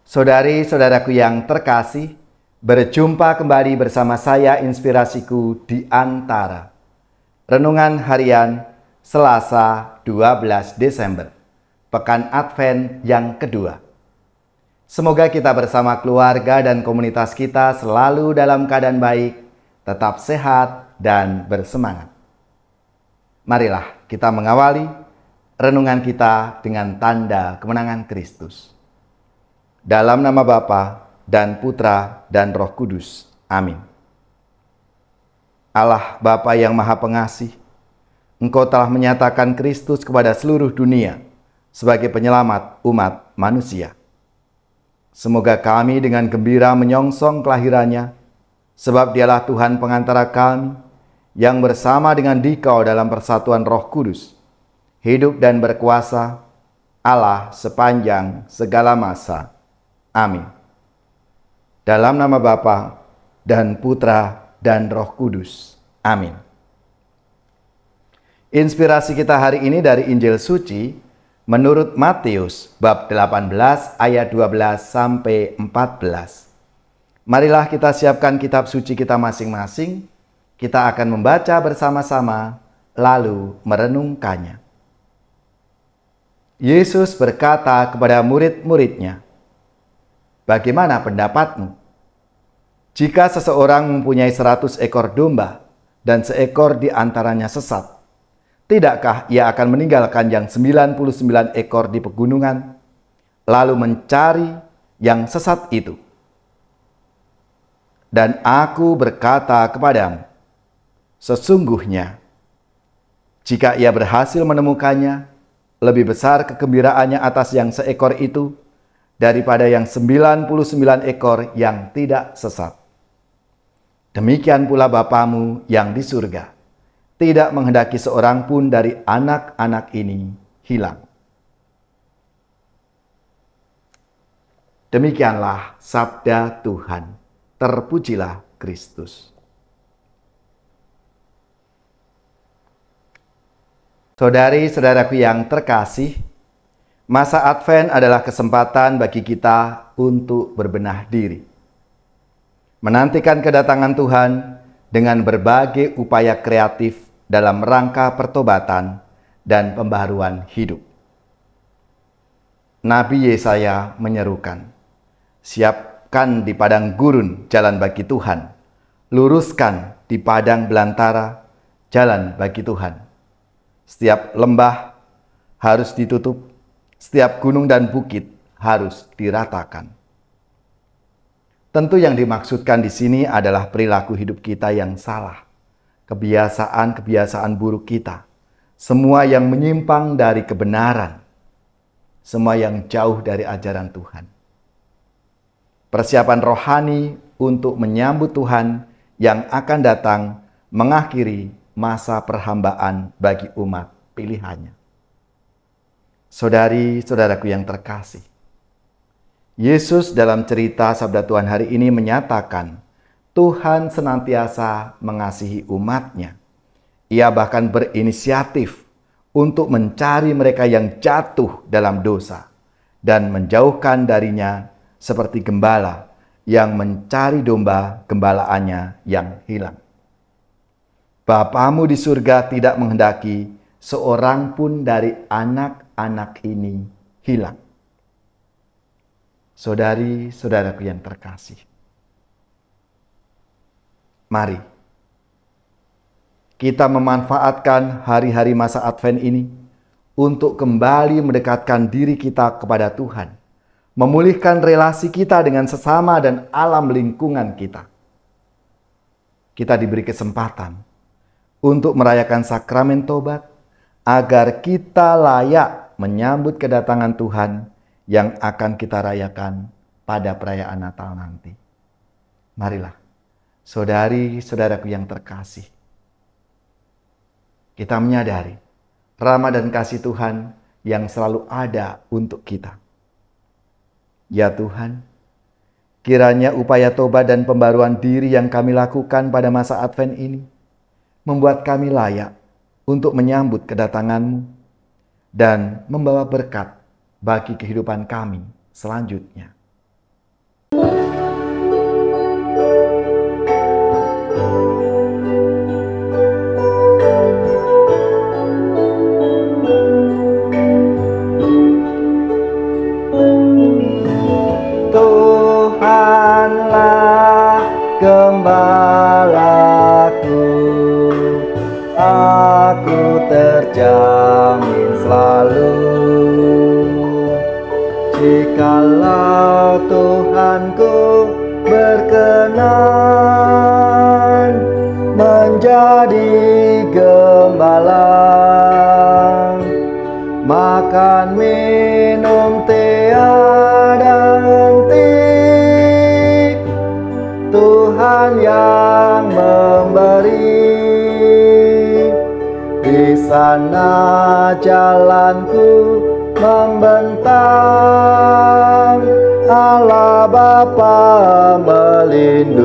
Saudari-saudaraku yang terkasih, berjumpa kembali bersama saya Inspirasiku di Antara. Renungan harian Selasa 12 Desember, Pekan Advent yang kedua. Semoga kita bersama keluarga dan komunitas kita selalu dalam keadaan baik, tetap sehat dan bersemangat. Marilah kita mengawali renungan kita dengan tanda kemenangan Kristus. Dalam nama Bapa dan Putra dan Roh Kudus. Amin. Allah Bapa yang Maha Pengasih, Engkau telah menyatakan Kristus kepada seluruh dunia sebagai penyelamat umat manusia. Semoga kami dengan gembira menyongsong kelahirannya, sebab Dialah Tuhan pengantara kami yang bersama dengan Dikau dalam persatuan Roh Kudus, hidup dan berkuasa Allah sepanjang segala masa. Amin. Dalam nama Bapa dan Putra dan Roh Kudus. Amin. Inspirasi kita hari ini dari Injil Suci menurut Matius bab 18 ayat 12 sampai 14. Marilah kita siapkan kitab suci kita masing-masing. Kita akan membaca bersama-sama lalu merenungkannya. Yesus berkata kepada murid-muridnya, "Bagaimana pendapatmu? Jika seseorang mempunyai 100 ekor domba dan seekor di antaranya sesat, tidakkah ia akan meninggalkan yang 99 ekor di pegunungan, lalu mencari yang sesat itu? Dan aku berkata kepadamu, sesungguhnya, jika ia berhasil menemukannya, lebih besar kegembiraannya atas yang seekor itu daripada yang 99 ekor yang tidak sesat. Demikian pula Bapamu yang di surga tidak menghendaki seorang pun dari anak-anak ini hilang." Demikianlah sabda Tuhan. Terpujilah Kristus. Saudari-saudaraku yang terkasih, masa Advent adalah kesempatan bagi kita untuk berbenah diri. Menantikan kedatangan Tuhan dengan berbagai upaya kreatif dalam rangka pertobatan dan pembaharuan hidup. Nabi Yesaya menyerukan, "Siapkan di padang gurun jalan bagi Tuhan, luruskan di padang belantara jalan bagi Tuhan. Setiap lembah harus ditutup, setiap gunung dan bukit harus diratakan." Tentu yang dimaksudkan di sini adalah perilaku hidup kita yang salah, kebiasaan-kebiasaan buruk kita, semua yang menyimpang dari kebenaran, semua yang jauh dari ajaran Tuhan. Persiapan rohani untuk menyambut Tuhan yang akan datang mengakhiri masa perhambaan bagi umat pilihannya. Saudari-saudaraku yang terkasih, Yesus dalam cerita sabda Tuhan hari ini menyatakan Tuhan senantiasa mengasihi umatnya. Ia bahkan berinisiatif untuk mencari mereka yang jatuh dalam dosa dan menjauhkan darinya seperti gembala yang mencari domba gembalaannya yang hilang. Bapamu di surga tidak menghendaki seorang pun dari anak-anak ini hilang. Saudari-saudaraku yang terkasih, mari kita memanfaatkan hari-hari masa Advent ini untuk kembali mendekatkan diri kita kepada Tuhan, memulihkan relasi kita dengan sesama dan alam lingkungan kita. Kita diberi kesempatan untuk merayakan sakramen tobat agar kita layak menyambut kedatangan Tuhan yang akan kita rayakan pada perayaan Natal nanti. Marilah, saudari-saudaraku yang terkasih, kita menyadari rahmat dan kasih Tuhan yang selalu ada untuk kita. Ya Tuhan, kiranya upaya tobat dan pembaruan diri yang kami lakukan pada masa Advent ini membuat kami layak untuk menyambut kedatangan-Mu dan membawa berkat bagi kehidupan kami selanjutnya. Kalau Tuhanku berkenan menjadi gembala, makan minum tiada henti, Tuhan yang memberi. Di sana jalanku membentang, Allah Bapa melindungi.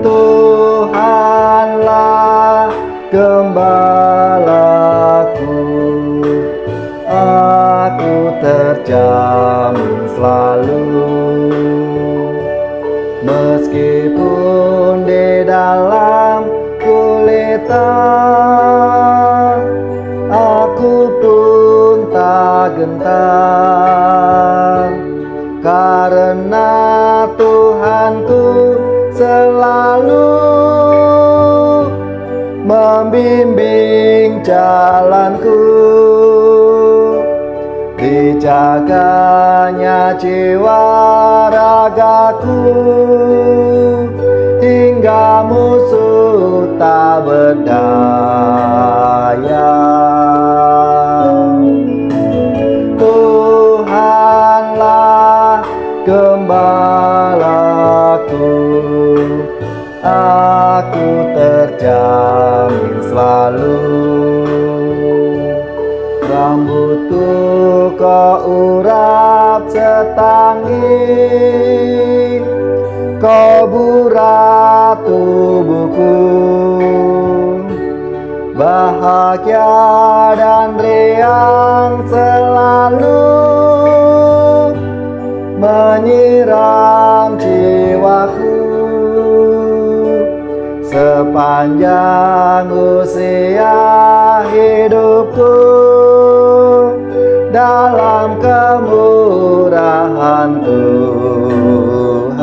Tuhanlah gembalaku, aku terjamin selalu. Meskipun di dalam gulita, aku pun tak gentar, karena Tuhanku selalu membimbing jalanku. Dijaganya jiwa ragaku, hingga musuh tak berdaya. Tuhanlah gembalaku, aku terjamin selalu. Rambutku kau urap setanggi, kau burat tubuhku. Bahagia dan riang selalu menyiram jiwaku. Sepanjang usia hidupku, dalam kemurahan Tuhan.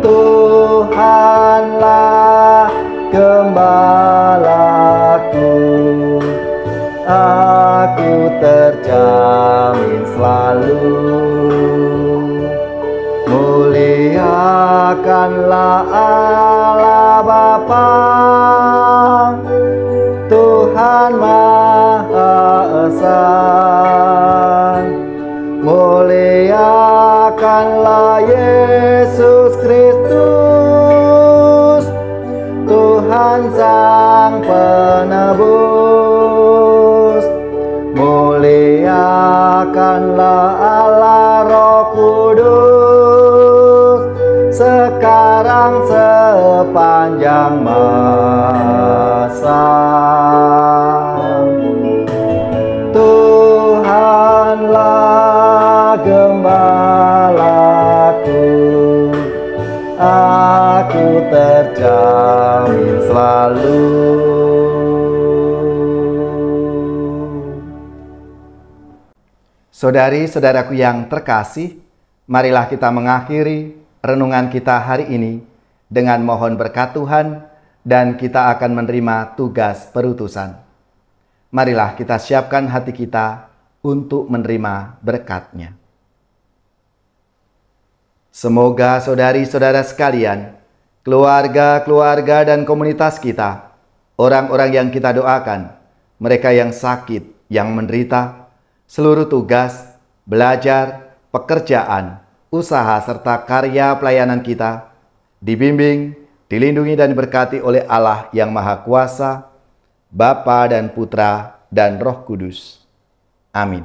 Tuhanlah gembalaku, aku terjamin selalu. Muliakanlah Allah Bapa, Tuhan Maha Esa. Muliakanlah Yesus Kristus, Tuhan Sang Penebus. Muliakanlah Allah Roh Kudus, sekarang sepanjang masa. Tuhanlah gembalaku, aku terjamin selalu. Saudari-saudaraku yang terkasih, marilah kita mengakhiri renungan kita hari ini dengan mohon berkat Tuhan, dan kita akan menerima tugas perutusan. Marilah kita siapkan hati kita untuk menerima berkat-Nya. Semoga saudari-saudara sekalian, keluarga-keluarga dan komunitas kita, orang-orang yang kita doakan, mereka yang sakit, yang menderita, seluruh tugas, belajar, pekerjaan, usaha, serta karya pelayanan kita dibimbing, dilindungi dan diberkati oleh Allah yang Maha Kuasa, Bapa dan Putra dan Roh Kudus. Amin.